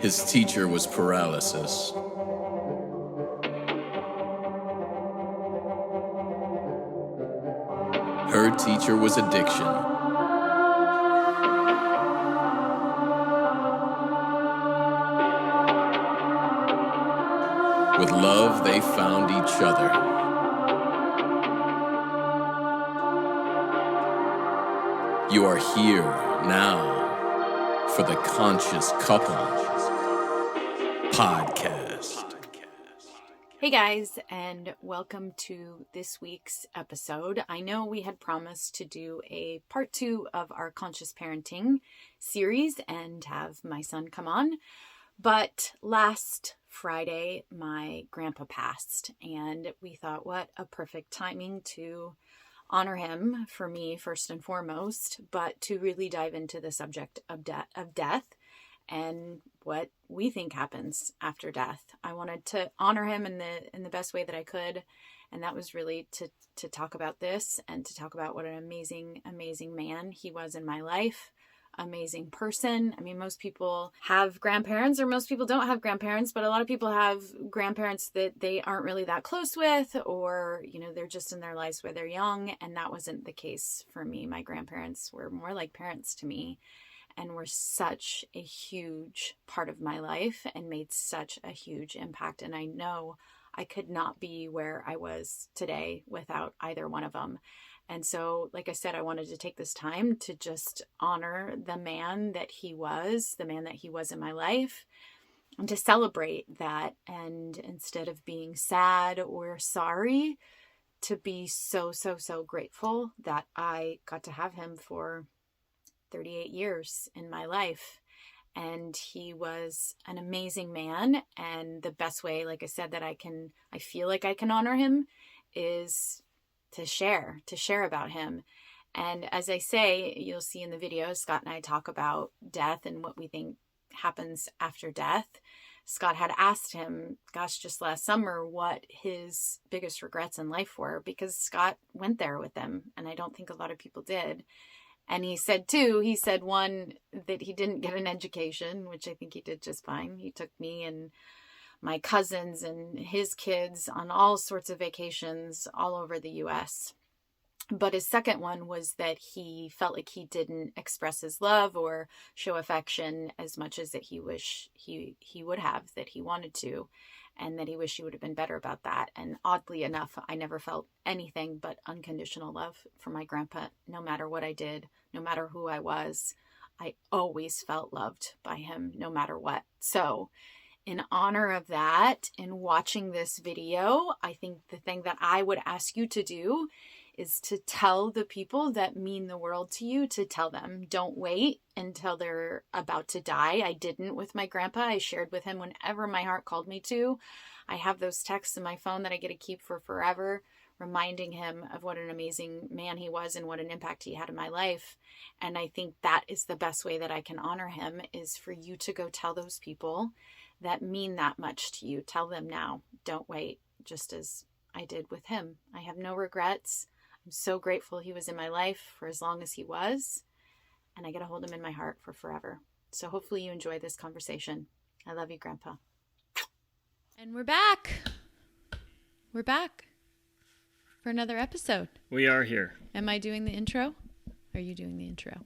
His teacher was paralysis. Her teacher was addiction. With love, they found each other. You are here now for the Conscious Couple podcast. Hey guys, and welcome to this week's episode. I know we had promised to do a part 2 of our conscious parenting series and have my son come on, but last Friday my grandpa passed, and we thought what a perfect timing to honor him, for me first and foremost, but to really dive into the subject of death and what we think happens after death. I wanted to honor him in the best way that I could, and that was really to talk about this and to talk about what an amazing man he was in my life. Amazing person. I mean, most people have grandparents, or most people don't have grandparents, but a lot of people have grandparents that they aren't really that close with, or, they're just in their lives where they're young. And that wasn't the case for me. My grandparents were more like parents to me and were such a huge part of my life and made such a huge impact. And I know I could not be where I was today without either one of them. And so, like I said, I wanted to take this time to just honor the man that he was in my life, and to celebrate that. And instead of being sad or sorry, to be so grateful that I got to have him for 38 years in my life. And he was an amazing man. And the best way, like I said, that I feel like I can honor him is to share about him. And as I say, you'll see in the video, Scott and I talk about death and what we think happens after death. Scott had asked him, just last summer, what his biggest regrets in life were, because Scott went there with them, and I don't think a lot of people did. And he said one, that he didn't get an education, which I think he did just fine. He took me and my cousins and his kids on all sorts of vacations all over the US. But his second one was that he felt like he didn't express his love or show affection as much as that he wished he would have, that he wanted to, and that he wished he would have been better about that. And oddly enough, I never felt anything but unconditional love for my grandpa. No matter what I did, no matter who I was, I always felt loved by him, no matter what. So in honor of that, in watching this video, I think the thing that I would ask you to do is to tell the people that mean the world to you, to tell them. Don't wait until they're about to die. I didn't with my grandpa. I shared with him whenever my heart called me to. I have those texts in my phone that I get to keep for forever, reminding him of what an amazing man he was and what an impact he had in my life. And I think that is the best way that I can honor him, is for you to go tell those people that mean that much to you. Tell them now. Don't wait, just as I did with him. I have no regrets. I'm so grateful he was in my life for as long as he was, and I get to hold him in my heart for forever. So hopefully you enjoy this conversation. I love you, Grandpa. And we're back. We're back for another episode. We are here. Am I doing the intro? Are you doing the intro?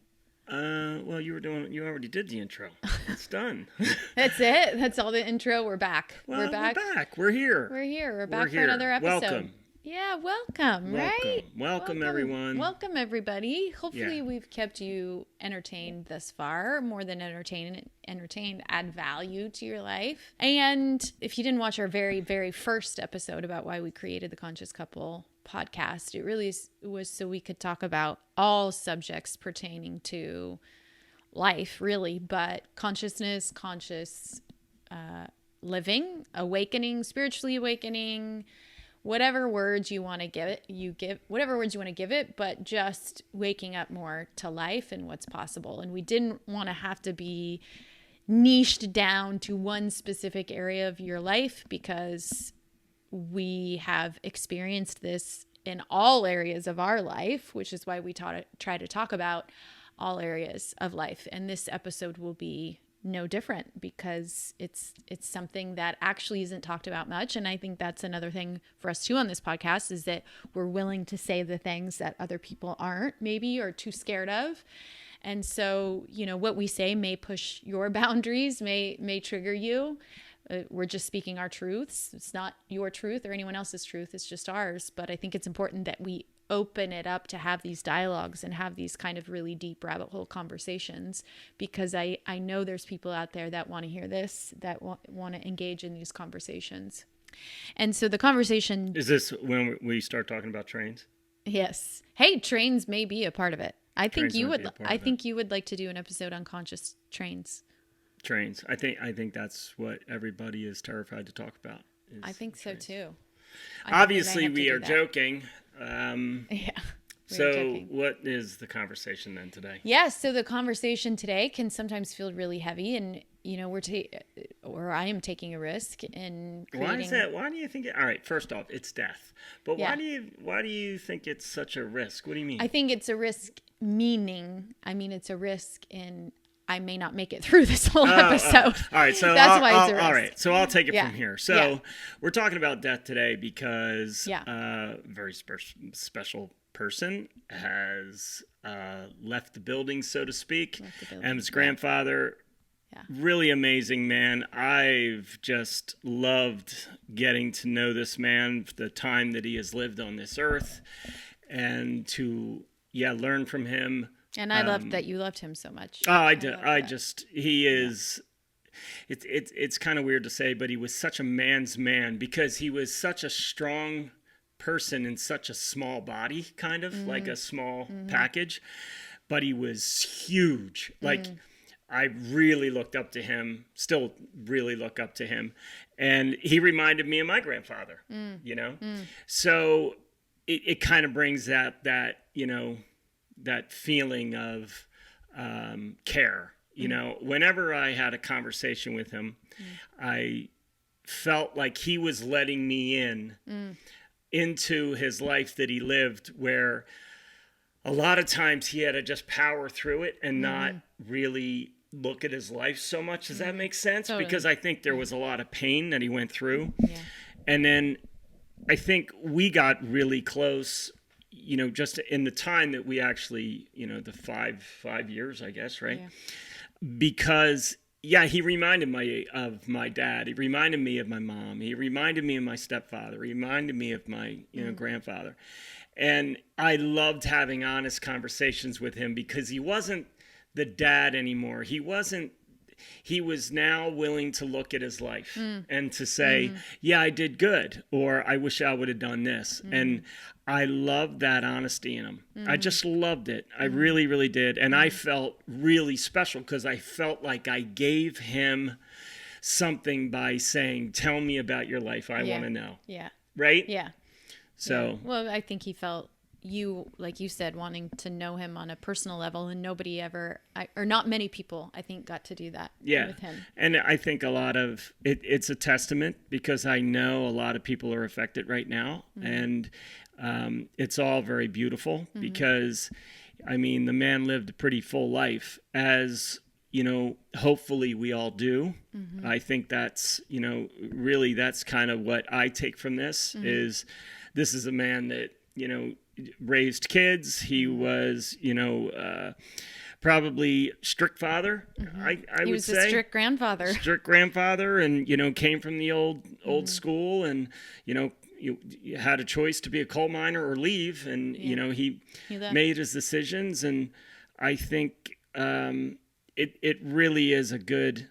Well, you already did the intro. It's done. That's it. That's all the intro. We're back. Well, we're back. We're here. We're back for another episode. Welcome. Yeah, welcome, right? Welcome, everyone. Welcome, everybody. Hopefully we've kept you entertained thus far. More than entertained, add value to your life. And if you didn't watch our very, very first episode about why we created the Conscious Couple podcast, it really was so we could talk about all subjects pertaining to life, really, but consciousness, conscious living, awakening, spiritually awakening, whatever words you want to give it, but just waking up more to life and what's possible. And we didn't want to have to be niched down to one specific area of your life, because we have experienced this in all areas of our life, which is why we try to talk about all areas of life. And this episode will be no different, because it's something that actually isn't talked about much. And I think that's another thing for us too on this podcast, is that we're willing to say the things that other people aren't, maybe, or too scared of. And so, what we say may push your boundaries, may trigger you. We're just speaking our truths. It's not your truth or anyone else's truth. It's just ours. But I think it's important that we open it up to have these dialogues and have these kind of really deep rabbit hole conversations, because I know there's people out there that want to hear this, that want to engage in these conversations. And so the conversation... Is this when we start talking about trains? Yes. Hey, trains may be a part of it. I think you would like to do an episode on conscious trains. Trains. I think that's what everybody is terrified to talk about. I think so too. Obviously, we are joking. Yeah. So what is the conversation then today? Yes. So the conversation today can sometimes feel really heavy, and I am taking a risk in creating... Why is that? Why do you think all right, first off, it's death. But why do you think it's such a risk? What do you mean? I think it's a risk it's a risk in I may not make it through this whole episode. All right, so that's why it's a risk. All right, so I'll take it from here. So we're talking about death today because a very special person has left the building, so to speak, and his grandfather. Yeah. Really amazing man. I've just loved getting to know this man, the time that he has lived on this earth, and to learn from him. And I loved that you loved him so much. Oh, I did. He is. It's kind of weird to say, but he was such a man's man, because he was such a strong person in such a small body, kind of like a small package, but he was huge. Like I really looked up to him, still really look up to him, and he reminded me of my grandfather. So it kind of brings that that feeling of care. Whenever I had a conversation with him, I felt like he was letting me into his life that he lived, where a lot of times he had to just power through it and not really look at his life so much. Does that make sense? Totally. Because I think there was a lot of pain that he went through. Yeah. And then I think we got really close, just in the time that we actually, the five years, I guess, right? Yeah. Because, he reminded me of my dad. He reminded me of my mom. He reminded me of my stepfather. He reminded me of my, grandfather. And I loved having honest conversations with him, because he wasn't the dad anymore. He was now willing to look at his life and to say, I did good, or I wish I would have done this. And I loved that honesty in him. I just loved it. I really, really did. And I felt really special, because I felt like I gave him something by saying, tell me about your life. I want to know. Yeah. Right? Yeah. So. Yeah. Well, I think he felt you, like you said, wanting to know him on a personal level, and nobody ever, or not many people, I think, got to do that with him. And I think a lot of it's a testament, because I know a lot of people are affected right now, and it's all very beautiful, because the man lived a pretty full life, as hopefully we all do. I think that's really that's kind of what I take from this. This is a man that raised kids. He was, probably strict father. I he would was say a strict grandfather, and came from the old school, and you had a choice to be a coal miner or leave, and he made his decisions, and I think it really is a good.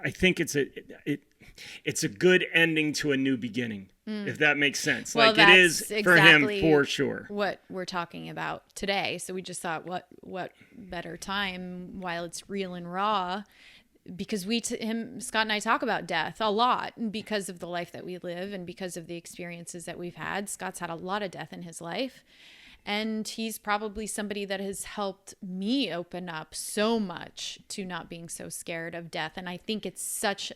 I think it's a good ending to a new beginning, if that makes sense. Well, like it is for exactly him, for sure. What we're talking about today. So we just thought, what better time while it's real and raw, because Scott and I talk about death a lot because of the life that we live and because of the experiences that we've had. Scott's had a lot of death in his life. And he's probably somebody that has helped me open up so much to not being so scared of death. And I think it's such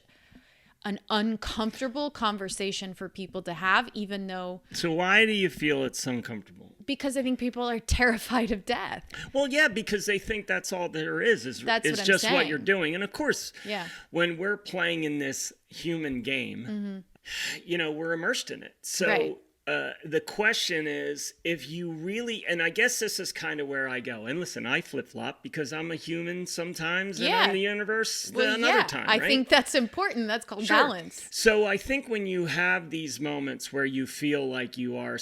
an uncomfortable conversation for people to have, even though... So why do you feel it's uncomfortable? Because I think people are terrified of death. Well, yeah, because they think that's all there is That's it's what I'm just what saying. you're doing. And of course, Yeah. when we're playing in this human game, we're immersed in it. So Right. The question is, if you really, and I guess this is kind of where I go. And listen, I flip-flop because I'm a human sometimes and Yeah. I'm the universe Well, another yeah, time, I right? think that's important. That's called Sure. balance. So I think when you have these moments where you feel like you are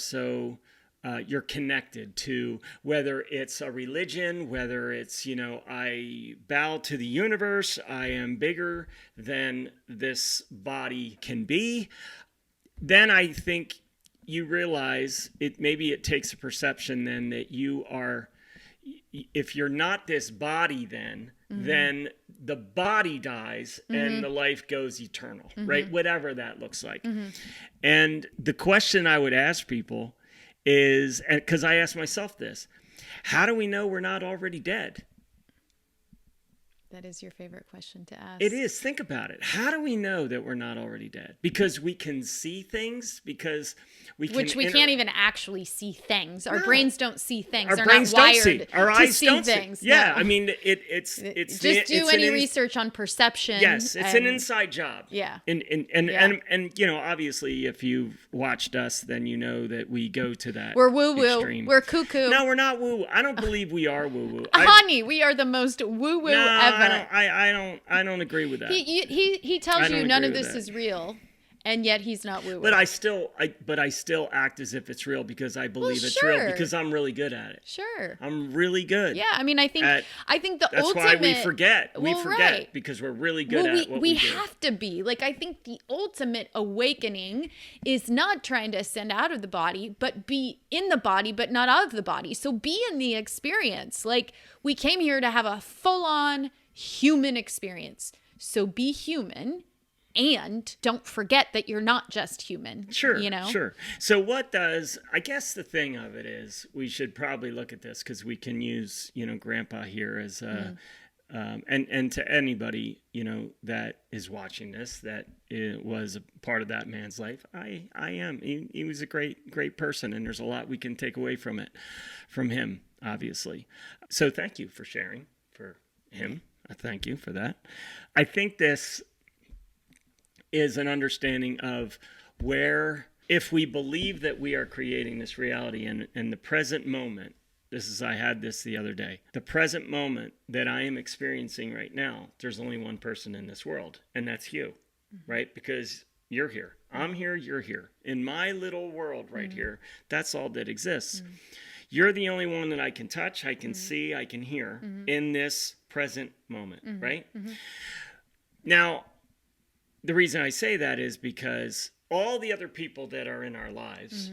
you're connected to, whether it's a religion, whether it's, I bow to the universe, I am bigger than this body can be, then I think you realize maybe it takes a perception then that you are, if you're not this body then the body dies and the life goes eternal, right? Whatever that looks like. And the question I would ask people is, because I ask myself this, how do we know we're not already dead? That is your favorite question to ask. It is. Think about it. How do we know that we're not already dead? Because we can see things, because we can... Which we can't even actually see things. Our No. brains don't see things. Our They're brains not don't wired see. Our to eyes see don't things. see. Yeah, No. I mean, it's Just do any research on perception. Yes, it's an inside job. Yeah. And obviously, if you've watched us, then you know that we go to that. We're woo-woo. extreme. We're cuckoo. No, we're not woo. I don't believe we are woo-woo. Honey, we are the most woo-woo ever. I don't agree with that. He tells I you don't none agree of with this that. is real, and yet he's not woo-woo. But I still act as if it's real because I believe it's real, sure. because I'm really good at it. Sure. I'm really good. Yeah, I mean, I think the That's ultimate... why we forget. We Well, forget right. because we're really good at what we we do. have to be. Like, I think the ultimate awakening is not trying to ascend out of the body, but be in the body, but not of the body. So be in the experience. Like, we came here to have a full-on human experience. So be human. And don't forget that you're not just human. Sure, you know? Sure. So I guess the thing of it is, we should probably look at this, because we can use, Grandpa here as and to anybody, that is watching this, that was a part of that man's life. I am. He was a great person, and there's a lot we can take away from him, obviously. So thank you for sharing for him. I thank you for that. I think this is an understanding of where, if we believe that we are creating this reality in the present moment, I had this the other day, the present moment that I am experiencing right now, there's only one person in this world, and that's you, right? Because you're here. I'm here, you're here. In my little world right here, that's all that exists. You're the only one that I can touch, I can see, I can hear in this present moment, right? Now, the reason I say that is because all the other people that are in our lives,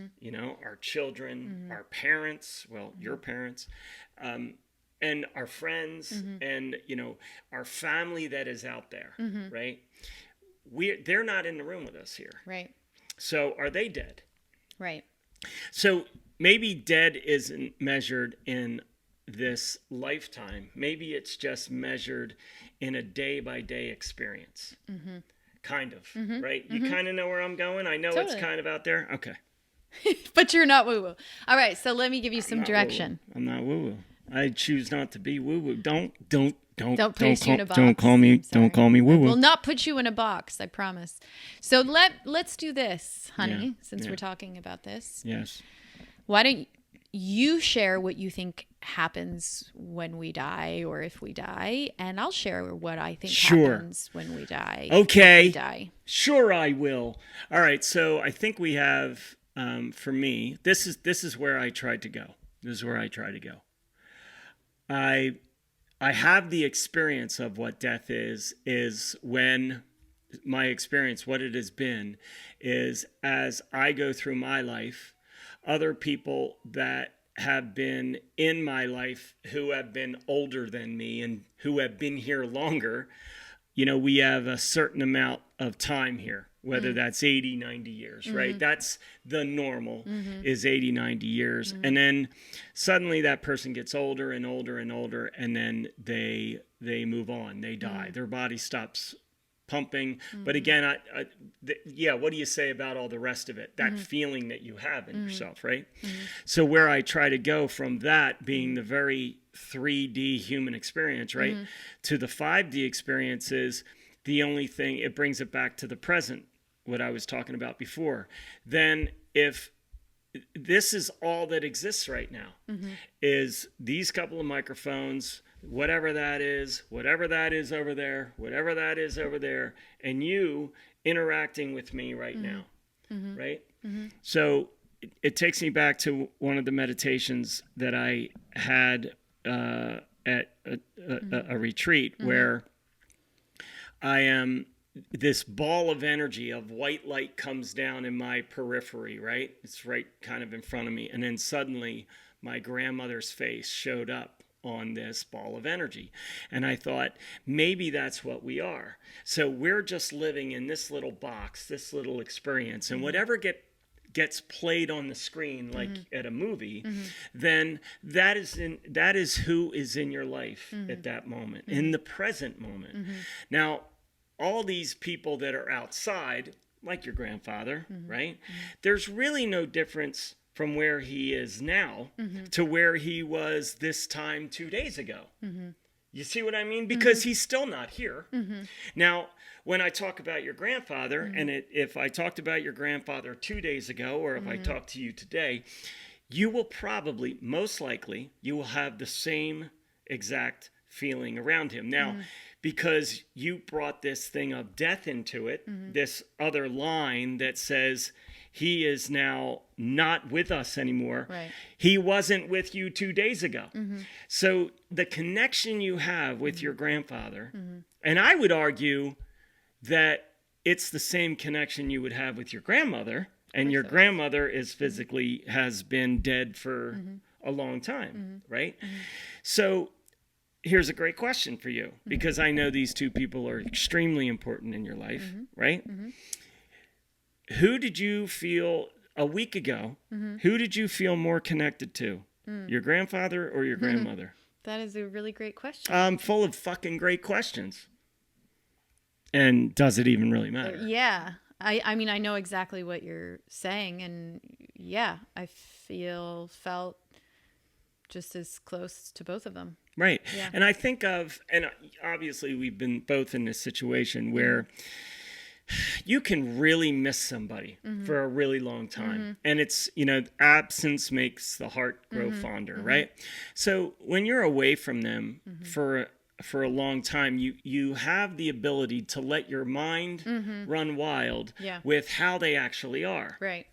our children, our parents, your parents, and our friends, and, our family that is out there, right? They're not in the room with us here. Right. So are they dead? Right. So maybe dead isn't measured in this lifetime. Maybe it's just measured in a day-by-day experience. Kind of, right? You kind of know where I'm going. I know it's kind of out there. Okay. But you're not woo-woo. All right, so let me give you some direction. I'm not woo-woo. I choose not to be woo-woo. Don't place you in a box. Don't call me woo-woo. We'll not put you in a box, I promise. So let's do this, honey, since we're talking about this. Yes. Why don't you share what you think happens when we die, or if we die, and I'll share what I think happens when we die. Okay. If we die. Sure, I will. All right. So I think we have, for me, this is where I tried to go. This is where I try to go. I have the experience of what death is when my experience, what it has been, is as I go through my life, other people that have been in my life who have been older than me and who have been here longer, we have a certain amount of time here, whether that's 80, 90 years, right? That's the normal is 80, 90 years. And then suddenly that person gets older and older and older, and then they move on, they die. Their body stops pumping. But again, what do you say about all the rest of it? That feeling that you have in yourself, right? So where I try to go from that being the very 3D human experience, right, to the 5D experience is the only thing, it brings it back to the present, what I was talking about before. Then if this is all that exists right now, is these couple of microphones, whatever that is over there, whatever that is over there, and you interacting with me right now, right? So it takes me back to one of the meditations that I had at a retreat where I am, this ball of energy of white light comes down in my periphery, right? It's right kind of in front of me. And then suddenly my grandmother's face showed up on this ball of energy. And I thought, maybe that's what we are. So we're just living in this little box, this little experience. And whatever gets played on the screen, like at a movie, then that is who is in your life at that moment, in the present moment. Now, all these people that are outside, like your grandfather, right? There's really no difference from where he is now to where he was this time 2 days ago. You see what I mean? Because he's still not here. Now, when I talk about your grandfather, and if I talked about your grandfather 2 days ago, or if I talk to you today, you will probably, most likely, you will have the same exact feeling around him. Now, because you brought this thing of death into it, this other line that says he is now not with us anymore. Right. He wasn't with you 2 days ago. So the connection you have with your grandfather, and I would argue that it's the same connection you would have with your grandmother, and your grandmother is physically has been dead for a long time, right? So here's a great question for you, because I know these two people are extremely important in your life, right? Who did you feel a week ago? Who did you feel more connected to? Your grandfather or your grandmother? That is a really great question. I'm full of fucking great questions. And does it even really matter? Yeah. I mean, I know exactly what you're saying. And yeah, I felt just as close to both of them. Right. Yeah. And I think of, and obviously we've been both in this situation where you can really miss somebody for a really long time. And it's, absence makes the heart grow fonder, right? So when you're away from them for a long time, you have the ability to let your mind run wild with how they actually are. Right.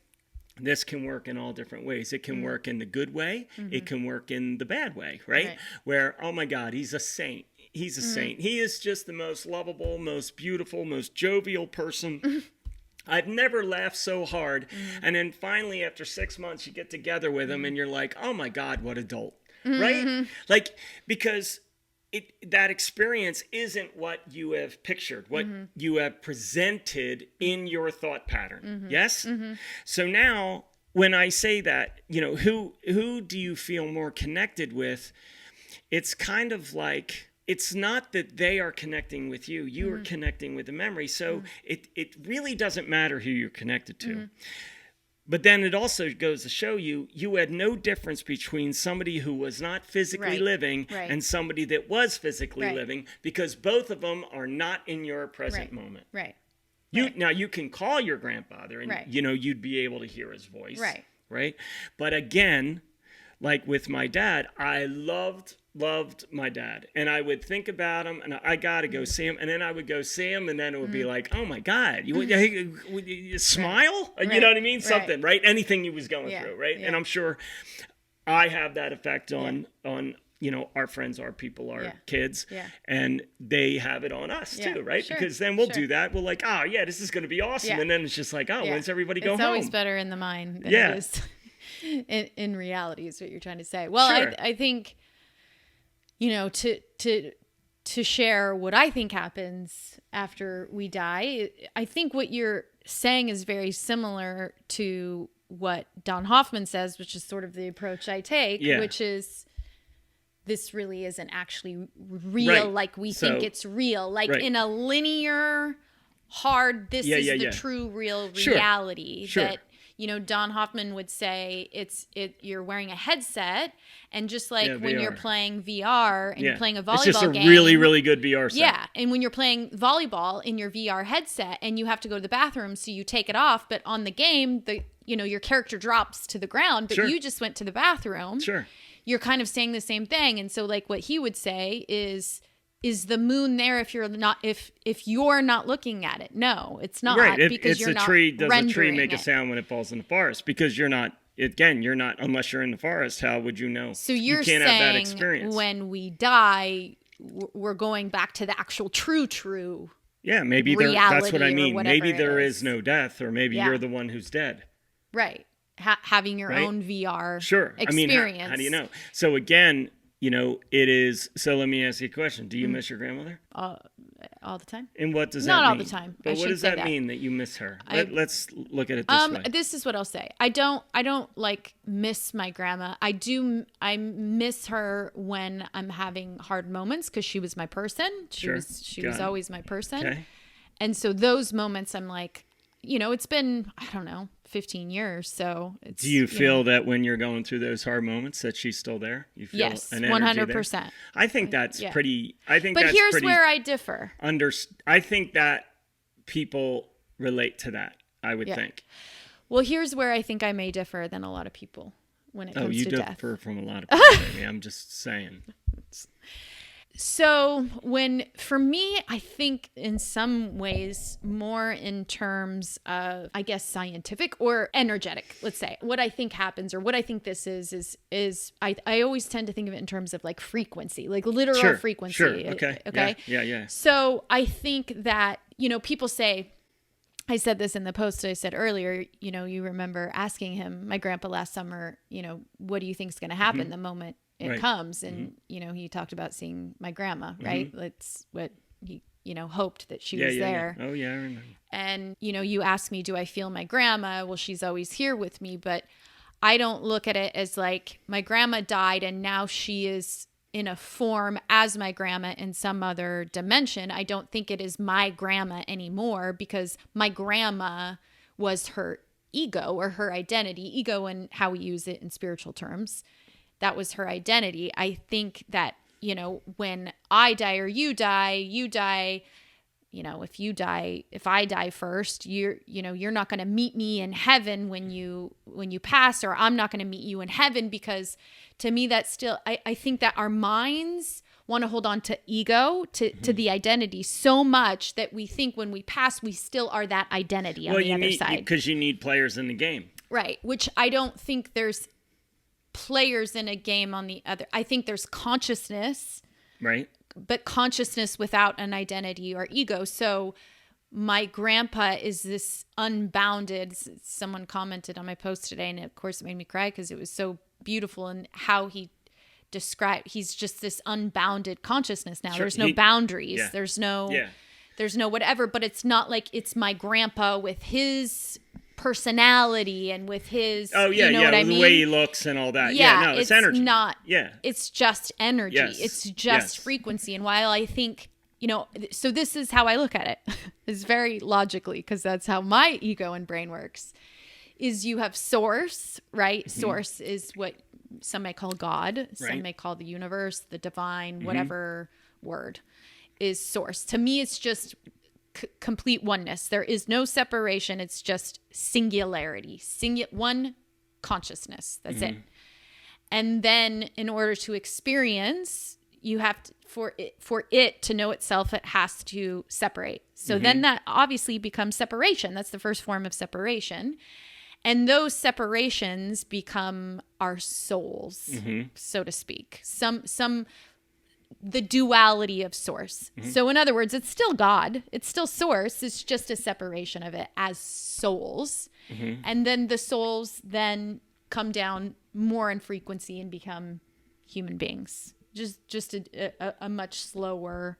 This can work in all different ways. It can work in the good way. It can work in the bad way, right? Where, oh my God, he's a saint. He's a saint. He is just the most lovable, most beautiful, most jovial person. I've never laughed so hard. And then finally, after 6 months, you get together with him and you're like, oh my God, what a dolt, right? Like, because that experience isn't what you have pictured, what you have presented in your thought pattern. Yes? So now, when I say that, who do you feel more connected with? It's kind of like, it's not that they are connecting with you. You are connecting with the memory. So it really doesn't matter who you're connected to. But then it also goes to show you had no difference between somebody who was not physically living and somebody that was physically living, because both of them are not in your present moment. Right. Now, you can call your grandfather and, you'd be able to hear his voice. Right. But again, like with my dad, I loved my dad, and I would think about him, and I gotta go see him, and then I would go see him, and then it would be like, oh my God, you smile, you know what I mean? Something, right? Anything he was going through, right? And I'm sure I have that effect on our friends, our people, our kids, and they have it on us too, right? Sure. Because then we'll do that. We're like, oh yeah, this is going to be awesome, and then it's just like, oh, when's everybody go home? It's always better in the mind than it is in reality, is what you're trying to say. Well, I think, to share what I think happens after we die, I think what you're saying is very similar to what Don Hoffman says, which is sort of the approach I take, which is, this really isn't actually real like we think it's real. Like in a linear hard, this Yeah, is yeah, the yeah. true real Sure. reality. Sure. That, you know, Don Hoffman would say you're wearing a headset, and just like Yeah, when you're VR. playing VR and you're playing a volleyball It's just a game, really, really good VR set. yeah, and when you're playing volleyball in your VR headset and you have to go to the bathroom, so you take it off, but on the game, your character drops to the ground, but Sure. you just went to the bathroom. Sure. You're kind of saying the same thing. And so like what he would say is the moon there if you're not looking at it? No, it's not. Right. Because It's you're a not tree. Does a tree rendering make a it. sound when it falls in the forest? Because you're not, unless you're in the forest, how would you know? So you're you can't have that saying experience. when we die, we're going back to the actual true. Yeah, maybe that's what I reality or mean. whatever Maybe it there is. is no death, or maybe Yeah. you're the one who's dead. Right. Having your Right? own VR Sure. experience. I mean, how do you know? So again, it is. So let me ask you a question. Do you miss your grandmother? all the time. And what does Not that mean? all the time. I But what should does say that that. mean that you miss her? Let's look at it this way. This is what I'll say. I don't like miss my grandma. I miss her when I'm having hard moments, because she was my person. She Sure. was Got it. always my person. Okay. And so those moments I'm like, it's been, I don't know, 15 years. So it's, Do you feel that when you're going through those hard moments that she's still there? You feel yes, an energy there? 100%. I think that's Yeah. pretty. I think But that's here's pretty where I differ. I think that people relate to that. I would Yeah. think. Well, here's where I think I may differ than a lot of people when it comes You to death. differ from a lot of people. Jamie. I'm just saying. So for me, I think in some ways more in terms of, I guess, scientific or energetic, let's say. What I think happens, or what I think this is I always tend to think of it in terms of like frequency, like literal Sure. frequency. Sure. Okay. Okay. Yeah. So I think that, people say, I said this in the post I said earlier, you remember asking him, my grandpa last summer, what do you think is going to happen the moment it Right. comes? And, he talked about seeing my grandma, right? That's what he, hoped that she was there. Oh, yeah, I remember. And, you ask me, do I feel my grandma? Well, she's always here with me, but I don't look at it as like my grandma died and now she is in a form as my grandma in some other dimension. I don't think it is my grandma anymore, because my grandma was her ego or her identity, ego and how we use it in spiritual terms. That was her identity. I think that, when I die or you die, if I die first, you're not going to meet me in heaven when you pass, or I'm not going to meet you in heaven, because to me, that's still, I think that our minds want to hold on to ego, to the identity so much that we think when we pass, we still are that identity on the other side. Because you need players in the game. Right. Which I don't think there's players in a game on the other. I think there's consciousness, Right. but consciousness without an identity or ego. So my grandpa is this unbounded, someone commented on my post today, and of course it made me cry because it was so beautiful, and how he described, he's just this unbounded consciousness now. Sure. There's no boundaries. Yeah. There's no whatever, but it's not like it's my grandpa with his personality and with his, Oh, yeah, you know what I the mean? way he looks and all that. Yeah, No, it's energy. Not, Yeah. it's just energy. Yes. It's just Yes. frequency. And while I think, so this is how I look at it. It's very logically, because that's how my ego and brain works, is you have source, right? Mm-hmm. Source is what some may call God. Some Right. may call the universe, the divine, whatever word is source. To me, it's just complete oneness. There is no separation. It's just singularity, one consciousness. That's it. And then in order to experience, you have to, for it to know itself, it has to separate. So then that obviously becomes separation. That's the first form of separation. And those separations become our souls, so to speak. The duality of source. So in other words, it's still God. It's still source. It's just a separation of it as souls. And then the souls then come down more in frequency and become human beings. Just a much slower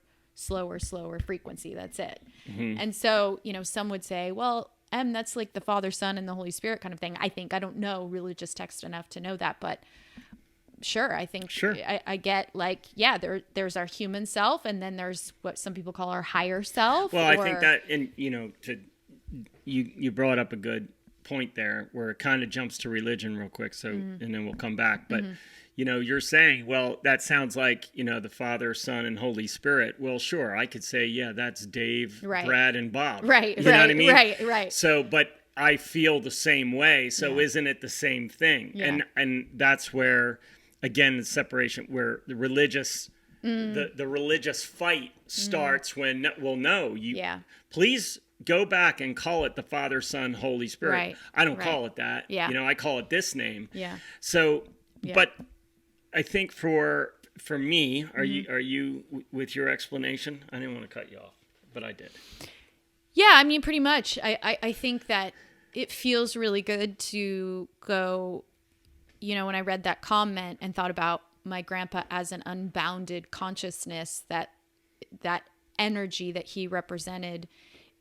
frequency. That's it. And so, some would say, well, that's like the Father, Son, and the Holy Spirit kind of thing. I don't know religious text enough to know that, but Sure. I think Sure. I get like, yeah, there's our human self, and then there's what some people call our higher self. Well, I think that, and you brought up a good point there where it kind of jumps to religion real quick. So, and then we'll come back. But, you're saying, well, that sounds like, the Father, Son, and Holy Spirit. Well, sure. I could say, yeah, that's Dave, Right. Brad, and Bob. Right. You know what I mean? Right. So, but I feel the same way. So Yeah. isn't it the same thing? Yeah. And that's where, again, the separation, where the religious, the religious fight starts when, well, no, Yeah. please go back and call it the Father, Son, Holy Spirit. Right. I don't Right. call it that. Yeah. I call it this name. Yeah. So, Yeah. but I think for me, are you with your explanation? I didn't want to cut you off, but I did. Yeah, I mean, pretty much. I think that it feels really good to go, when I read that comment and thought about my grandpa as an unbounded consciousness, that energy that he represented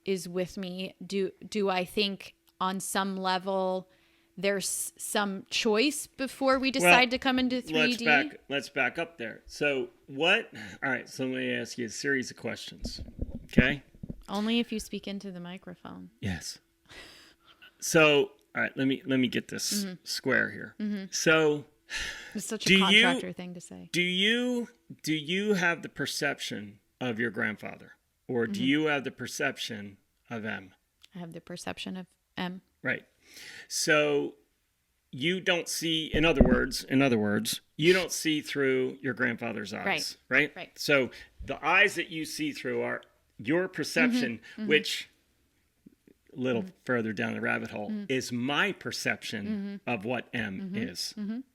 is with me. Do I think on some level there's some choice before we decide to come into 3D? Let's back up there. So all right, so let me ask you a series of questions. Okay? Only if you speak into the microphone. Yes. So, all right, let me get this square here. So, It's such a contractor thing to say. do you have the perception of your grandfather, or do you have the perception of M? I have the perception of M. Right. So you don't see, in other words, you don't see through your grandfather's eyes, right? Right. So the eyes that you see through are your perception, which a little further down the rabbit hole is my perception of what M is,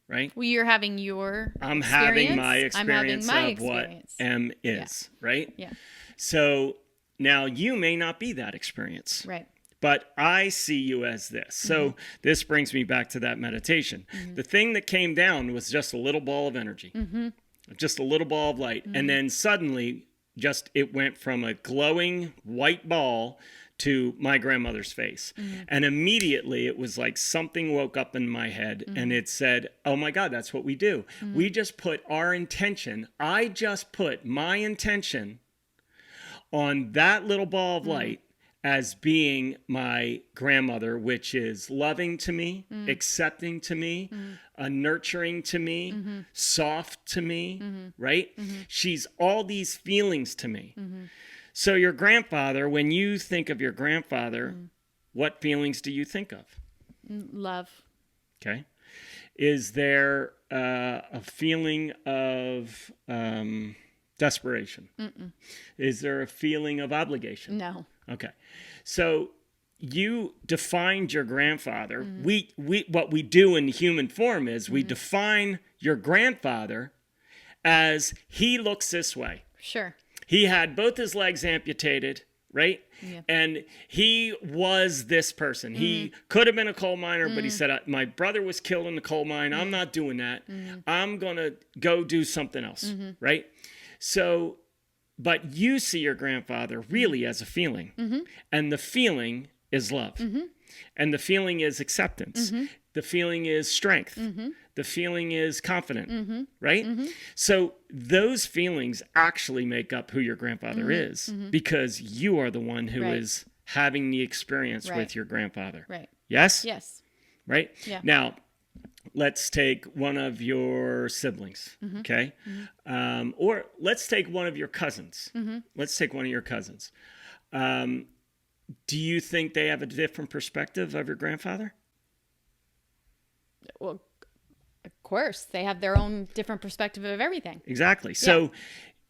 right? Well, you're having your I'm experience. having my I'm experience having my of what experience. M is, right? Yeah. So now you may not be that experience. Right. But I see you as this. So this brings me back to that meditation. The thing that came down was just a little ball of energy, just a little ball of light. And then suddenly it went from a glowing white ball to my grandmother's face. And immediately it was like something woke up in my head and it said, oh my God, that's what we do. We just put our intention. I just put my intention on that little ball of light as being my grandmother, which is loving to me, accepting to me, nurturing to me, soft to me, right? She's all these feelings to me. So your grandfather, when you think of your grandfather, what feelings do you think of? Love. Okay. Is there a feeling of desperation? Is there a feeling of obligation? No. Okay. So you defined your grandfather. We what we do in human form is we define your grandfather as he looks this way. Sure. He had both his legs amputated, right? Yeah. And he was this person. He could have been a coal miner, but he said, my brother was killed in the coal mine. I'm not doing that. I'm going to go do something else, right? So, but you see your grandfather really as a feeling. And the feeling is love. And the feeling is acceptance. The feeling is strength. The feeling is confident, right? So those feelings actually make up who your grandfather is because you are the one who is having the experience with your grandfather. Right. Yes? Yes. Right? Yeah. Now, let's take one of your siblings, okay? Or let's take one of your cousins. Let's take one of your cousins. Do you think they have a different perspective of your grandfather? Well, of course, they have their own different perspective of everything. Exactly. So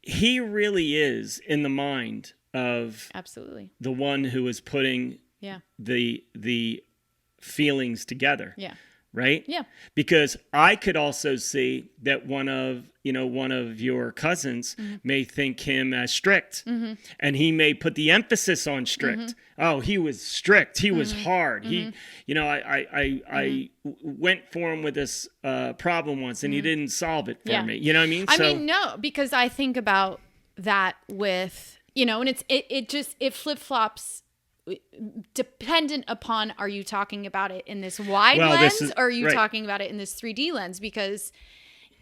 he really is in the mind of Absolutely. the one who is putting the feelings together. Yeah. Right? Yeah. Because I could also see that one of your cousins may think him as strict, and he may put the emphasis on strict. Oh, he was strict. He was hard. He, I went for him with this problem once, and he didn't solve it for me. You know what I mean? I mean, no, because I think about that with, and it flip flops. Dependent upon, are you talking about it in this wide lens or are you talking about it in this 3D lens? Because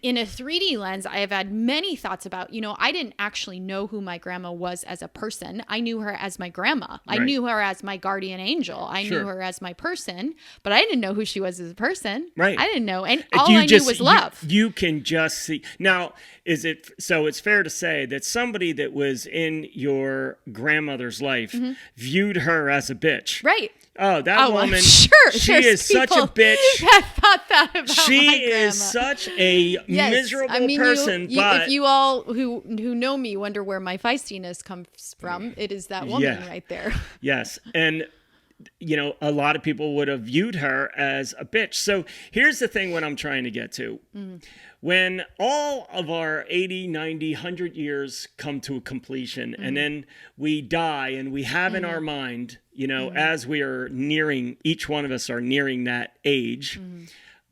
in a 3D lens, I have had many thoughts about, I didn't actually know who my grandma was as a person. I knew her as my grandma. I knew her as my guardian angel. I knew her as my person, but I didn't know who she was as a person. Right. I didn't know. And all I knew was love. You can just see. Now, so it's fair to say that somebody that was in your grandmother's life viewed her as a bitch. Right. Oh, that woman. I'm sure. She is such a bitch. That thought that about she my grandma. is such a miserable person. But if you all who know me wonder where my feistiness comes from, it is that woman right there. Yes. And, a lot of people would have viewed her as a bitch. So here's the thing what I'm trying to get to. When all of our 80, 90, 100 years come to a completion and then we die and we have in our mind, as we are nearing, each one of us are nearing that age,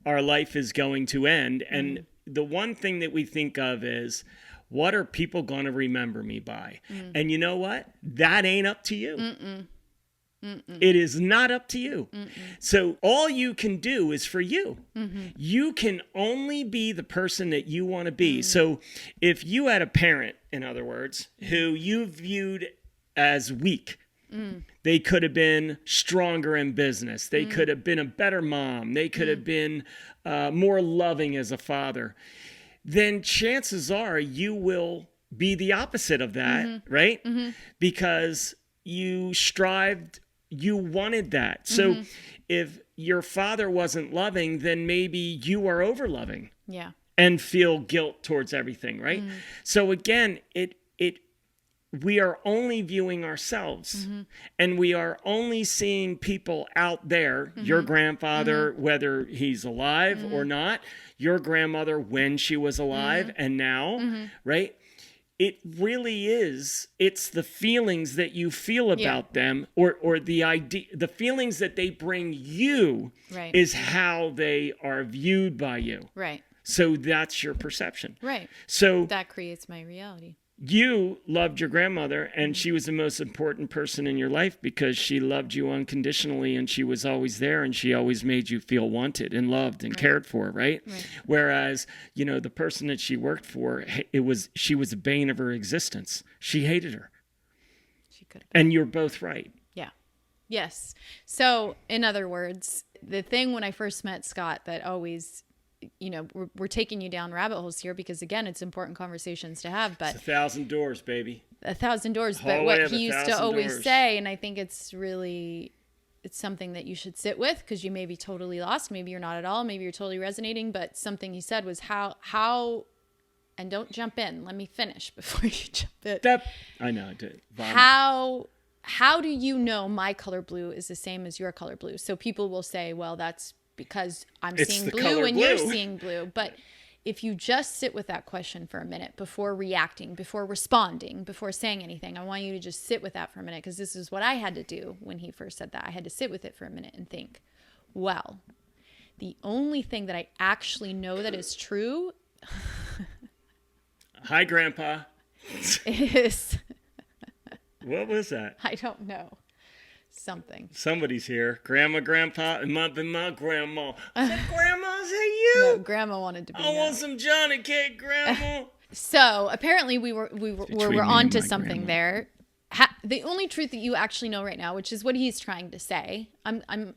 our life is going to end. And the one thing that we think of is, what are people going to remember me by? And you know what? That ain't up to you. It is not up to you. So all you can do is for you. You can only be the person that you want to be. So if you had a parent, in other words, who you viewed as weak, they could have been stronger in business. They could have been a better mom. They could have been more loving as a father. Then chances are you will be the opposite of that, right? Because you strived, you wanted that. So if your father wasn't loving, then maybe you are over loving. Yeah. And feel guilt towards everything, right? So again, we are only viewing ourselves and we are only seeing people out there, your grandfather, whether he's alive or not, your grandmother when she was alive and now, right? It really is, it's the feelings that you feel about them or the idea, the feelings that they bring you is how they are viewed by you. Right. So that's your perception. Right. So that creates my reality. You loved your grandmother, and she was the most important person in your life because she loved you unconditionally, and she was always there, and she always made you feel wanted and loved and cared for, right? Whereas, the person that she worked for, she was the bane of her existence. She hated her. She could have. And you're both right. Yeah. Yes. So, in other words, the thing when I first met Scott that always... we're taking you down rabbit holes here because again, it's important conversations to have, but it's 1,000 doors, baby. 1,000 doors. But what he used to always say, and I think it's something that you should sit with because you may be totally lost. Maybe you're not at all. Maybe you're totally resonating. But something he said was how, and don't jump in. Let me finish before you jump in. I know. I did. How do you know my color blue is the same as your color blue? So people will say, well, that's because I'm seeing blue and you're seeing blue. But if you just sit with that question for a minute before reacting, before responding, before saying anything, I want you to just sit with that for a minute because this is what I had to do when he first said that. I had to sit with it for a minute and think, well, the only thing that I actually know that is true. Hi, Grandpa. Is. What was that? I don't know. Something. Somebody's here. Grandma, Grandpa, it might be my grandma. I said, Grandma, is that you? No, Grandma wanted to be. I want some Johnny cake, Grandma. So apparently we were on to something there. The only truth that you actually know right now, which is what he's trying to say. I'm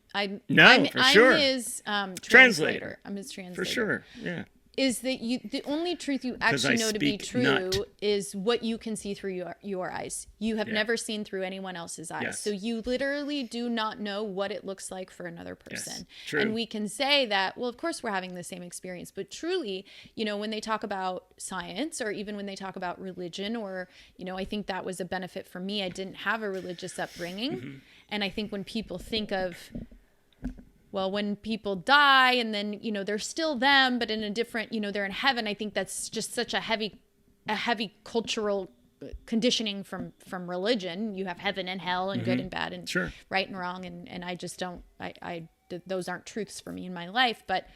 sure. his translator. I'm his translator. For sure. Yeah. Is that the only truth you actually know to be true is what you can see through your eyes. You have never seen through anyone else's eyes. Yes. So you literally do not know what it looks like for another person. Yes, true. And we can say that, well, of course we're having the same experience, but truly, when they talk about science or even when they talk about religion or, I think that was a benefit for me. I didn't have a religious upbringing. And I think when people think of, well, when people die and then, they're still them, but in a different, they're in heaven. I think that's just such a heavy cultural conditioning from religion. You have heaven and hell and good and bad and right and wrong. And I just don't, those aren't truths for me in my life. But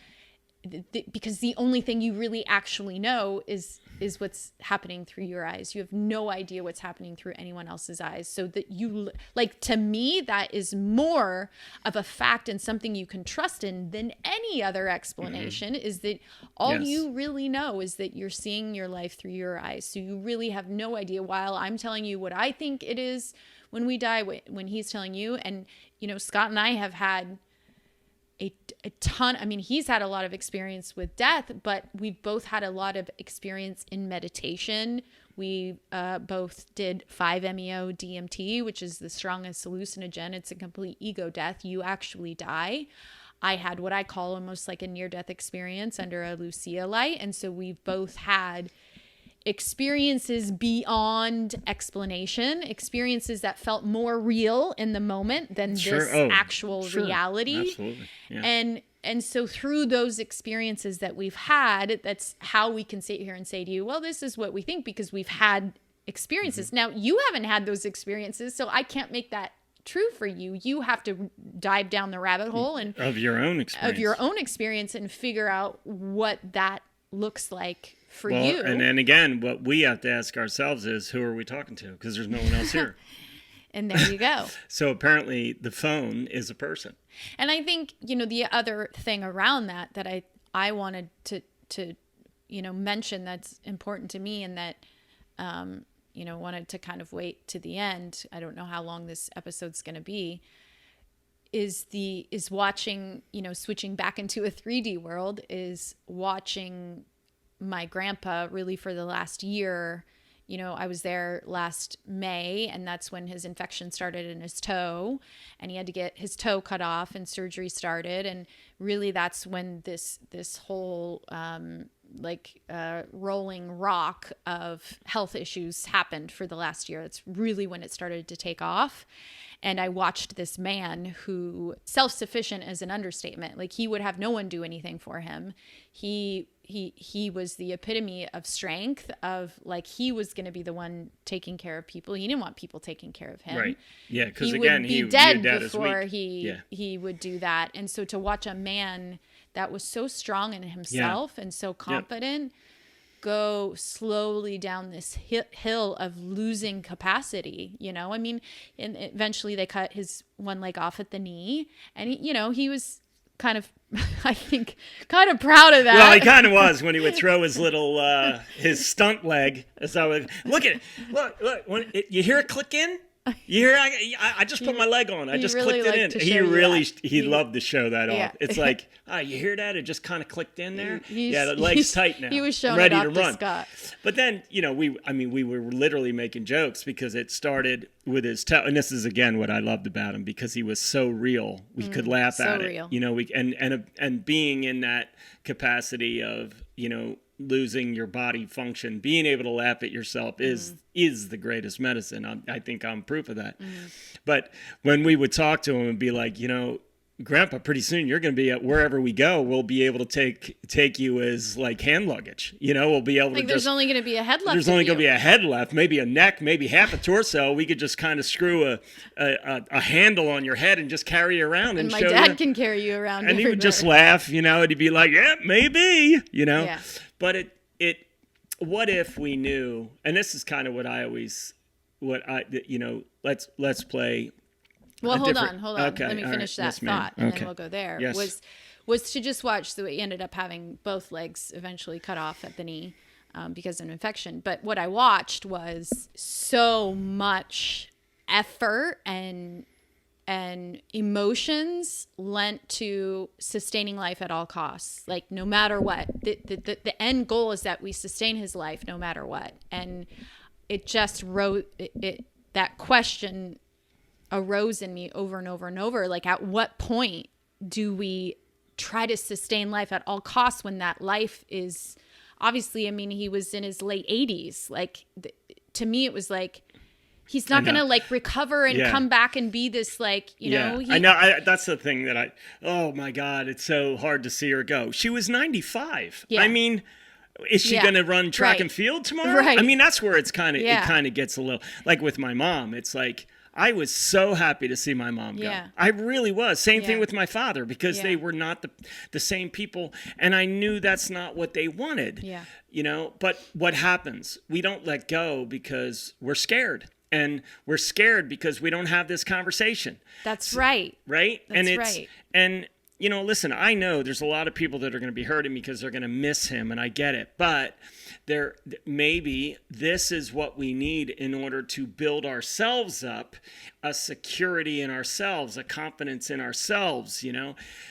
because the only thing you really actually know is what's happening through your eyes. You have no idea what's happening through anyone else's eyes. So that you, like, to me, that is more of a fact and something you can trust in than any other explanation, is that all you really know is that you're seeing your life through your eyes. So you really have no idea, while I'm telling you what I think it is when we die, when he's telling you. And, you know, Scott and I have had a ton. I mean, he's had a lot of experience with death, but we've both had a lot of experience in meditation. We both did 5-MeO DMT, which is the strongest hallucinogen. It's a complete ego death. You actually die. I had what I call almost like a near-death experience under a Lucia light. And so we've both had experiences beyond explanation, experiences that felt more real in the moment than this actual reality. Absolutely. Yeah. And so through those experiences that we've had, that's how we can sit here and say to you, well, this is what we think because we've had experiences. Now, you haven't had those experiences, so I can't make that true for you. You have to dive down the rabbit hole and of your own experience and figure out what that looks like for you. And then again, what we have to ask ourselves is, who are we talking to? Because there's no one else here. And there you go. So apparently the phone is a person. And I think, you know, the other thing around that I wanted to you know, mention that's important to me, and that you know, wanted to kind of wait to the end. I don't know how long this episode's going to be. Is watching, you know, switching back into a 3D world, is watching my grandpa really for the last year. You know, I was there last May, and that's when his infection started in his toe, and he had to get his toe cut off and surgery started. And really that's when this whole rolling rock of health issues happened for the last year. That's really when it started to take off. And I watched this man who, self-sufficient is an understatement. Like, he would have no one do anything for him. He was the epitome of strength, of like, he was going to be the one taking care of people. He didn't want people taking care of him. Right. Yeah. Because he again, would be dead before he would do that. And so to watch a man that was so strong in himself and so confident go slowly down this hill of losing capacity, you know, I mean, and eventually they cut his one leg off at the knee, and he was kind of, I think, kind of proud of that. Well, he kind of was when he would throw his little, his stunt leg. As I would look at it. Look, when you hear it click in? You hear? I just put my leg on. I just really clicked it in. He loved to show that off. It's like, you hear that? It just kind of clicked in there. The leg's tight now. He was showing ready it to off run. To Scott. But then, you know, we were literally making jokes because it started with his toe. And this is again what I loved about him, because he was so real. We could laugh at it. Real. You know, and being in that capacity of, you know, losing your body function, being able to laugh at yourself is the greatest medicine. I think I'm proof of that. But when we would talk to him and be like, you know, Grandpa, pretty soon you're going to be at wherever we go. We'll be able to take you as like hand luggage. You know, we'll be able to. There's only going to be a head left. There's only going to be a head left, maybe a neck, maybe half a torso. We could just kind of screw a handle on your head and just carry you around. And my show dad you. Can carry you around. And he would just laugh, you know, and he'd be like, yeah, maybe, you know. Yeah. But what if we knew? And this is kind of let's play. Well, hold on. Okay, Let me finish that thought, and then we'll go there. Yes. Was to just watch. So he ended up having both legs eventually cut off at the knee because of an infection. But what I watched was so much effort and emotions lent to sustaining life at all costs. Like, no matter what, the end goal is that we sustain his life no matter what. And it just that question arose in me over and over and over. Like, at what point do we try to sustain life at all costs when that life is obviously, I mean, he was in his late 80s. Like, to me, it was like, he's not going to like recover and come back and be this, like, you know. I know. That's the thing that oh my God, it's so hard to see her go. She was 95. Yeah. I mean, is she going to run track and field tomorrow? Right. I mean, that's where it kind of gets a little, like with my mom, it's like, I was so happy to see my mom go. Yeah. I really was. Same thing Yeah. with my father, because Yeah. they were not the same people. And I knew that's not what they wanted. Yeah. But what happens? We don't let go because we're scared. And we're scared because we don't have this conversation. That's right. Right? That's right. And, listen, I know there's a lot of people that are going to be hurting because they're going to miss him, and I get it. But maybe this is what we need in order to build ourselves up, a security in ourselves, a confidence in ourselves,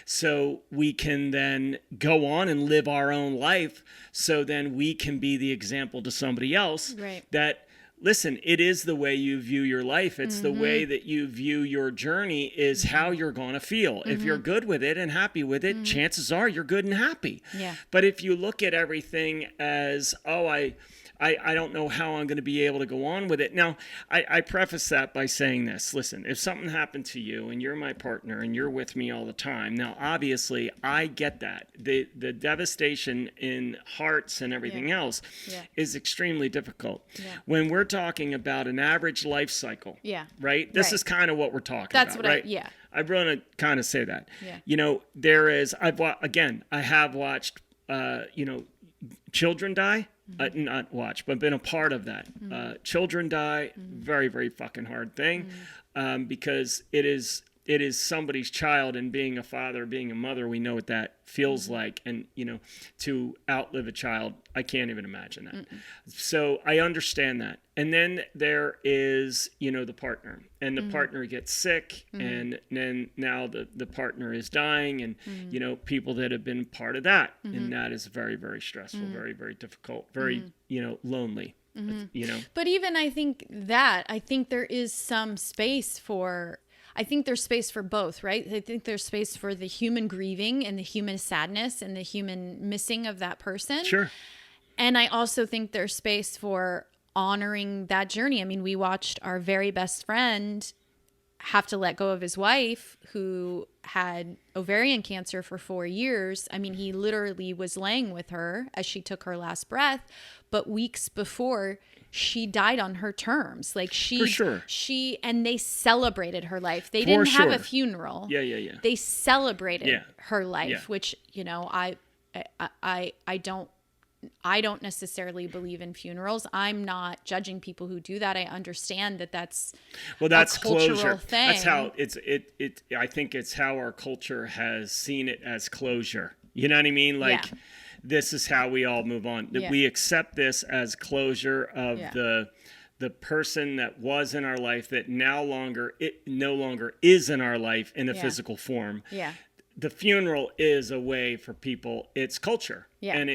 so we can then go on and live our own life, so then we can be the example to somebody else. Right. That, listen, it is the way you view your life. It's the way that you view your journey is how you're going to feel. If you're good with it and happy with it, chances are you're good and happy. Yeah. But if you look at everything as, I don't know how I'm going to be able to go on with it. Now, I preface that by saying this. Listen, if something happened to you and you're my partner and you're with me all the time, now, obviously, I get that. The devastation in hearts and everything else is extremely difficult. Yeah. When we're talking about an average life cycle, right? This is kind of what we're talking That's about, what right? I want to kind of say that. Yeah. There is, I have watched, children die. Not watch, but been a part of that. Children die, very, very fucking hard thing, because it is somebody's child, and being a father, being a mother, we know what that feels like. And, to outlive a child, I can't even imagine that. So I understand that. And then there is, the partner, and the partner gets sick, and then now the partner is dying, and, people that have been part of that. And that is very, very stressful, very, very difficult, very, lonely, But even I think there is some space for, I think there's space for both, right? I think there's space for the human grieving and the human sadness and the human missing of that person. Sure. And I also think there's space for honoring that journey. I mean, we watched our very best friend have to let go of his wife, who had ovarian cancer for 4 years. I mean, he literally was laying with her as she took her last breath, but weeks before, she died on her terms. Like For sure. And they celebrated her life. They didn't have a funeral. Yeah. They celebrated her life, Yeah. which, I don't necessarily believe in funerals. I'm not judging people who do that. I understand that that's a cultural closure thing. That's how I think it's how our culture has seen it as closure. You know what I mean? Like, this is how we all move on. That we accept this as closure of the person that was in our life that no longer is in our life in a physical form. Yeah. The funeral is a way for people. It's culture. Yeah. And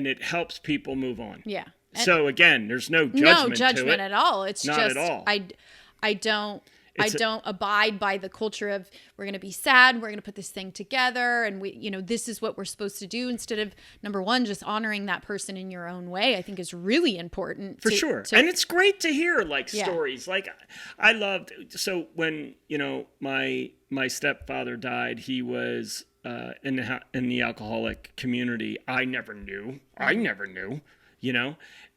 it helps people move on. Yeah. And so again, there's no judgment to it. at all. It's not just at all. I don't abide by the culture of, we're going to be sad, we're going to put this thing together, and this is what we're supposed to do, instead of, number one, just honoring that person in your own way. I think is really important. For sure. And it's great to hear stories. Like, I loved, so when, my stepfather died, he was in the alcoholic community. I never knew,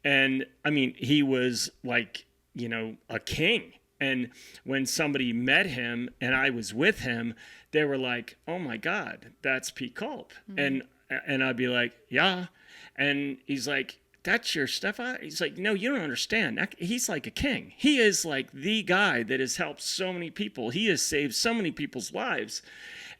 and I mean, he was like, a king. And when somebody met him and I was with him, they were like, "Oh my God, that's Pete Culp." And I'd be like, "Yeah." And he's like, "That's your stepfather?" He's like, "No, you don't understand. He's like a king. He is like the guy that has helped so many people. He has saved so many people's lives."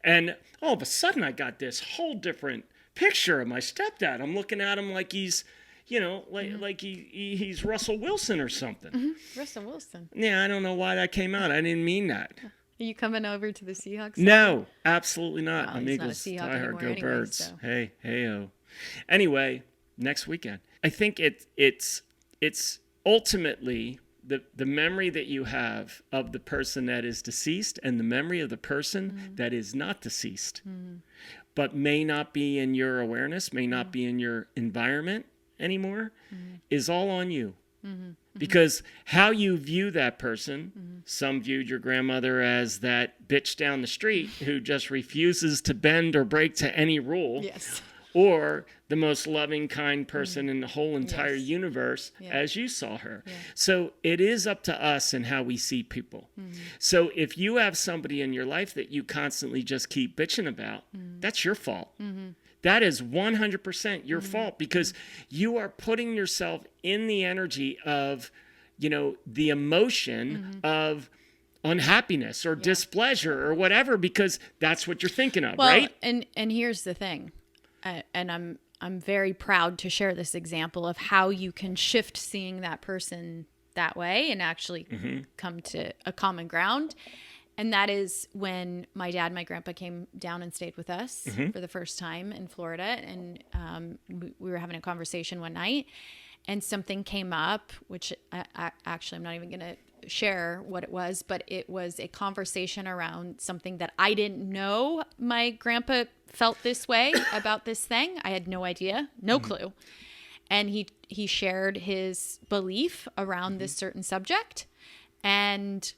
And all of a sudden, I got this whole different picture of my stepdad. I'm looking at him like he's, like he's Russell Wilson or something. Mm-hmm. Russell Wilson. Yeah, I don't know why that came out. I didn't mean that. Are you coming over to the Seahawks? No, absolutely not. Well, I'm Eagles diehard. Go anyway, Birds. So. Hey-o. Anyway, next weekend. I think it's ultimately the memory that you have of the person that is deceased and the memory of the person that is not deceased, but may not be in your awareness, may not be in your environment anymore, is all on you. Because how you view that person, some viewed your grandmother as that bitch down the street who just refuses to bend or break to any rule. Yes. or the most loving, kind person in the whole entire Yes. universe Yeah. as you saw her. Yeah. So it is up to us and how we see people. So if you have somebody in your life that you constantly just keep bitching about, that's your fault. That is 100% your fault, because you are putting yourself in the energy of, the emotion of unhappiness or displeasure or whatever, because that's what you're thinking of, right? And here's the thing, and I'm very proud to share this example of how you can shift seeing that person that way and actually come to a common ground. And that is when my dad and my grandpa came down and stayed with us for the first time in Florida. And we were having a conversation one night, and something came up, which actually I'm not even going to share what it was, but it was a conversation around something that I didn't know my grandpa felt this way about this thing. I had no idea, no clue. And he shared his belief around this certain subject, and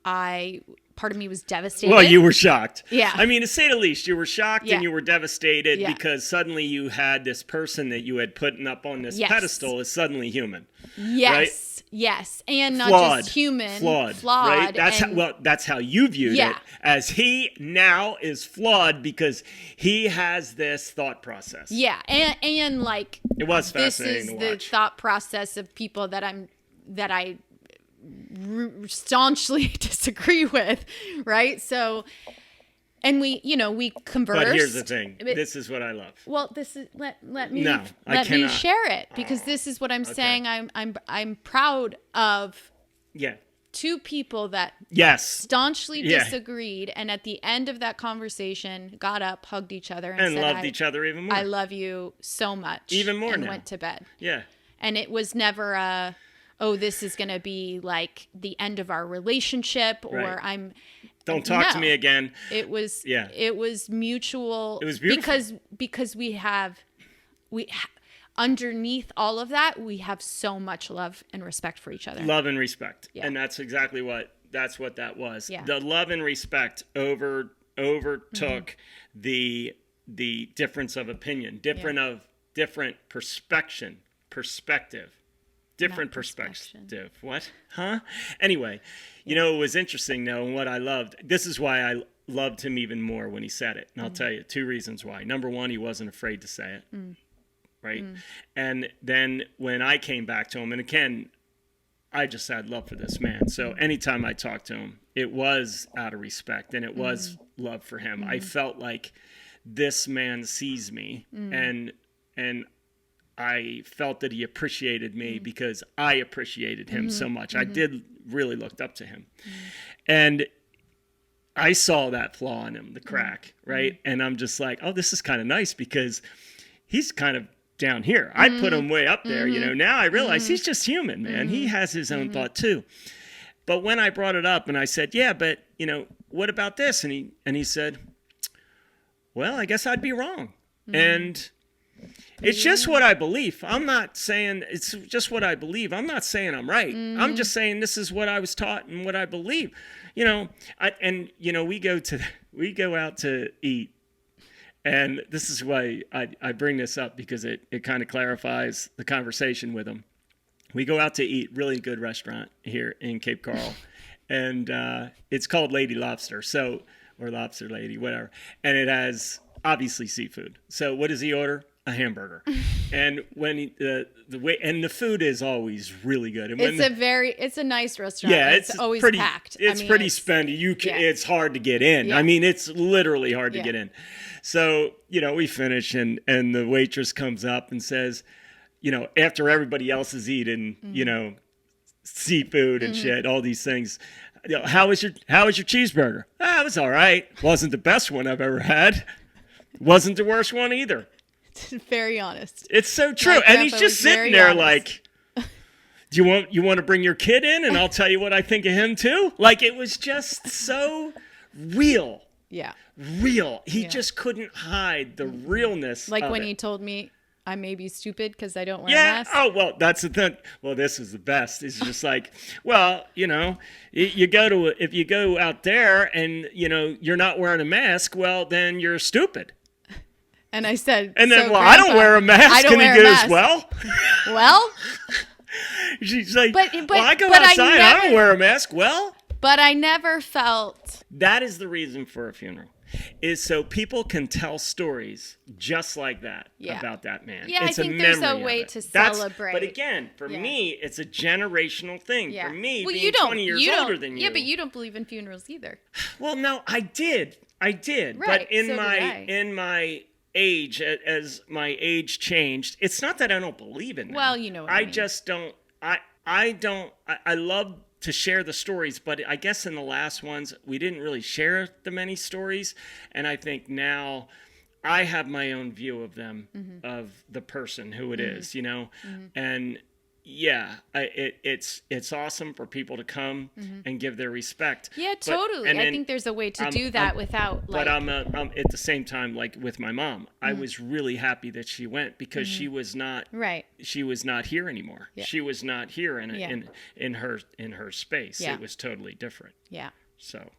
part of me was devastated. Well, you were shocked. Yeah. I mean, to say the least, you were shocked and you were devastated Yeah. because suddenly you had this person that you had put up on this Yes. pedestal is suddenly human. Yes. Right? Yes. And not Flawed. just human. Flawed. Right? That's how you viewed it. As he now is flawed because he has this thought process. Yeah. And like, it was fascinating this is to the watch. thought process of people that I staunchly disagree with, right? So, and we conversed. But here's the thing. This is what I love. Well, this is let me cannot. share it, because this is what I'm saying. I'm proud of Yeah. two people that Yes. staunchly disagreed, and at the end of that conversation got up, hugged each other, and said, loved each other even more. I love you so much. Even more and now. went to bed. Yeah. And it was never this is going to be like the end of our relationship, or Right. Don't talk to me again. It was mutual. It was beautiful. Because underneath all of that, we have so much love and respect for each other. Love and respect. Yeah. And that's exactly what that was. Yeah. The love and respect overtook the difference of opinion, different perspective. Different perspective. What? Huh? Anyway, it was interesting though, and what I loved, this is why I loved him even more when he said it. And I'll tell you 2 reasons why. Number one, he wasn't afraid to say it. Right? And then when I came back to him, and again, I just had love for this man. So anytime I talked to him, it was out of respect and it was love for him. I felt like this man sees me, and I felt that he appreciated me because I appreciated him so much. I did really looked up to him. And I saw that flaw in him, the crack, right? And I'm just like, oh, this is kind of nice because he's kind of down here. I put him way up there, Now I realize he's just human, man. He has his own thought too. But when I brought it up and I said, yeah, but, what about this? And he said, well, I guess I'd be wrong. And it's just what I believe. I'm not saying it's just what I believe. I'm not saying I'm right. I'm just saying this is what I was taught and what I believe. We go out to eat, and this is why I bring this up, because it kind of clarifies the conversation with him. We go out to eat, really good restaurant here in Cape Coral, and it's called Lady Lobster, or Lobster Lady, whatever, and it has obviously seafood. So what does he order? A hamburger. And when the food is always really good. And it's a nice restaurant. Yeah, it's always pretty packed. It's pretty spendy. It's hard to get in. Yeah. I mean, it's literally hard to get in. So, we finish and the waitress comes up and says, after everybody else is eating, seafood and shit, all these things. How was your cheeseburger? It was all right. Wasn't the best one I've ever had. Wasn't the worst one either. Very honest. It's so true. And he's just sitting there like, do you want to bring your kid in and I'll tell you what I think of him too? Like, it was just so real. Yeah. Real. He just couldn't hide the realness like of when it. he told me I may be stupid because I don't wear a mask. Oh, well, that's the thing. Well, this is the best. It's just like, well, if you go out there and, you're not wearing a mask, well, then you're stupid. And I said, and then, so, well, I don't wear a mask. I don't Can he wear a get mask. as well? Well, She's like, but well, I go but outside. I don't wear a mask. Well, but I never felt. that is the reason for a funeral, is so people can tell stories just like that about that man. Yeah, it's I think there's a memory way of it. to celebrate. But again, for me, it's a generational thing. Yeah. For me, well, being 20 years older than you. Yeah, but you don't believe in funerals either. Well, no, I did. Right, But in so did I. my age, as my age changed, it's not that I don't believe in them. Well, you know what I mean. Just don't. I love to share the stories, but I guess in the last ones we didn't really share the many stories, and I think now I have my own view of them, of the person who it is, you know, and yeah, it's awesome for people to come and give their respect. Yeah, totally. I think there's a way to do that without. Like... But I'm at the same time, like with my mom, I was really happy that she went because she was not She was not here anymore. Yeah. She was not here in her space. Yeah. It was totally different. Yeah. So.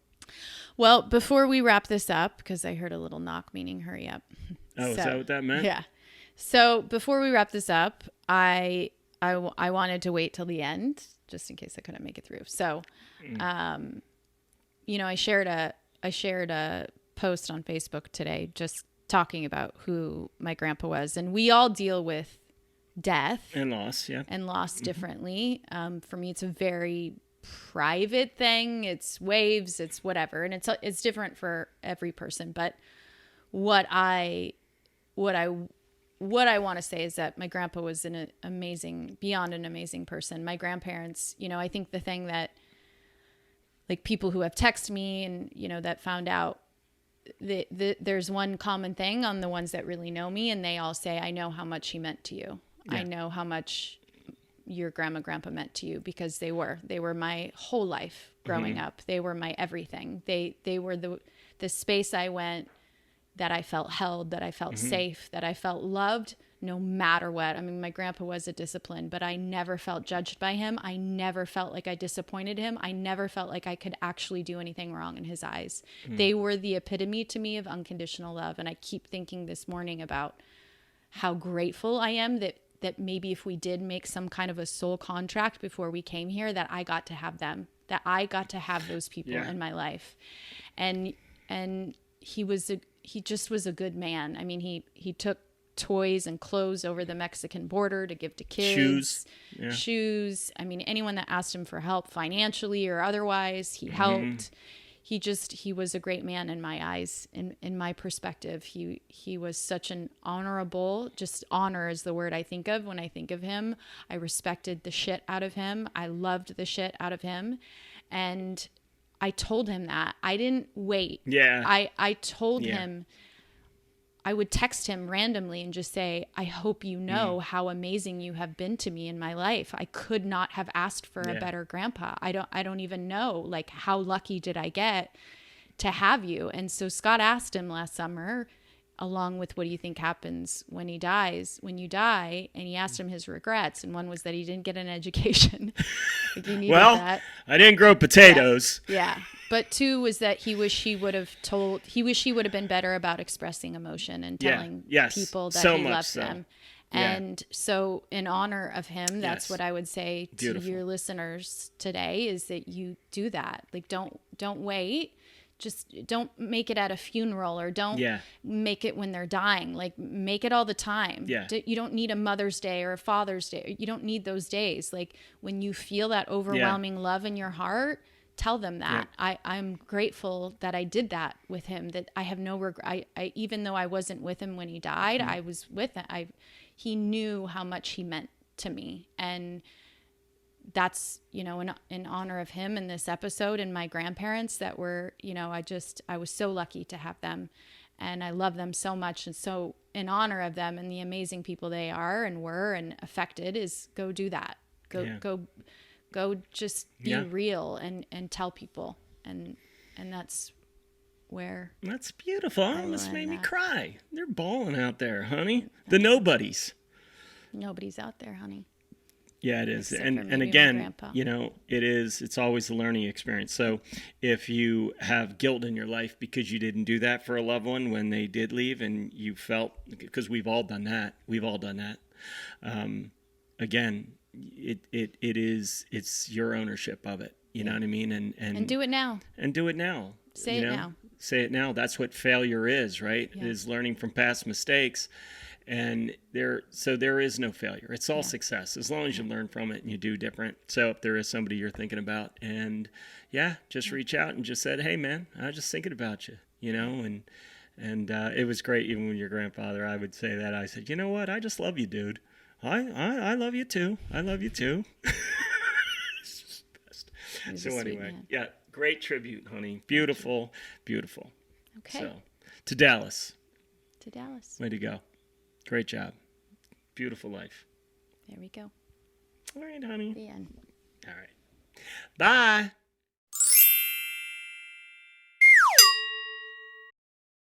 Well, before we wrap this up, because I heard a little knock, meaning hurry up. Oh, is that what that meant? Yeah. So before we wrap this up, I wanted to wait till the end just in case I couldn't make it through. So, you know, I shared a post on Facebook today just talking about who my grandpa was, and we all deal with death and loss, differently. For me, it's a very private thing. It's waves, it's whatever, and it's different for every person. But what I want to say is that my grandpa was beyond an amazing person. My grandparents, you know, I think the thing that, like, people who have texted me and, you know, that found out, there's one common thing on the ones that really know me, and they all say, I know how much he meant to you. Yeah. I know how much your grandpa meant to you, because they were my whole life growing up. They were my everything. They were the space I went, that I felt held, that I felt safe, that I felt loved no matter what. I mean, my grandpa was a discipline, but I never felt judged by him. I never felt like I disappointed him. I never felt like I could actually do anything wrong in his eyes. They were the epitome to me of unconditional love. And I keep thinking this morning about how grateful I am that maybe if we did make some kind of a soul contract before we came here, that I got to have them, that I got to have those people in my life. And he just was a good man. I mean, he took toys and clothes over the Mexican border to give to kids. Shoes. I mean, anyone that asked him for help financially or otherwise, he helped. He was a great man in my eyes, in my perspective. He was such an honorable, just honor is the word I think of when I think of him. I respected the shit out of him. I loved the shit out of him. And I told him that. I didn't wait. Yeah. I told him, I would text him randomly and just say, I hope you know how amazing you have been to me in my life. I could not have asked for a better grandpa. I don't even know, like, how lucky did I get to have you? And so Scott asked him last summer, along with what do you think happens when you die, and he asked him his regrets, and one was that he didn't get an education. Like, he needed that. I didn't grow potatoes. Yeah. But two was that he wished he would have been better about expressing emotion and telling people that he loved them. And so in honor of him, that's what I would say to your listeners today, is that you do that. Like, don't wait. Just don't make it at a funeral, or don't make it when they're dying. Like, make it all the time. Yeah. You don't need a Mother's Day or a Father's Day. You don't need those days. Like, when you feel that overwhelming love in your heart, tell them that. I'm grateful that I did that with him, that I have no regret. I even though I wasn't with him when he died, I was with him. He knew how much he meant to me. And that's, you know, in honor of him in this episode, and my grandparents that were, you know, I was so lucky to have them, and I love them so much. And so in honor of them and the amazing people they are and were and affected, is go do that. Go just be real and tell people. And that's where. That's beautiful. Almost made me cry. They're bawling out there, honey. The nobodies. Nobody's out there, honey. Yeah, it is. Except for And maybe my again, grandpa. it's always a learning experience. So if you have guilt in your life because you didn't do that for a loved one when they did leave and you felt, because we've all done that. Again, it's your ownership of it. You know what I mean? And do it now. And do it now. Say it now. Say it now. That's what failure is, right? Yeah. Is learning from past mistakes. And there is no failure. It's all success as long as you learn from it and you do different. So if there is somebody you're thinking about, and just reach out and just said, "Hey, man, I was just thinking about you," and it was great. Even when your grandfather, I would say that. I said, "You know what? I just love you, dude. I love you too. I love you too." So anyway, great tribute, honey. Beautiful, beautiful. Okay. So to Dallas. Way to go. Great job. Beautiful life. There we go. All right, honey. The end. All right. Bye.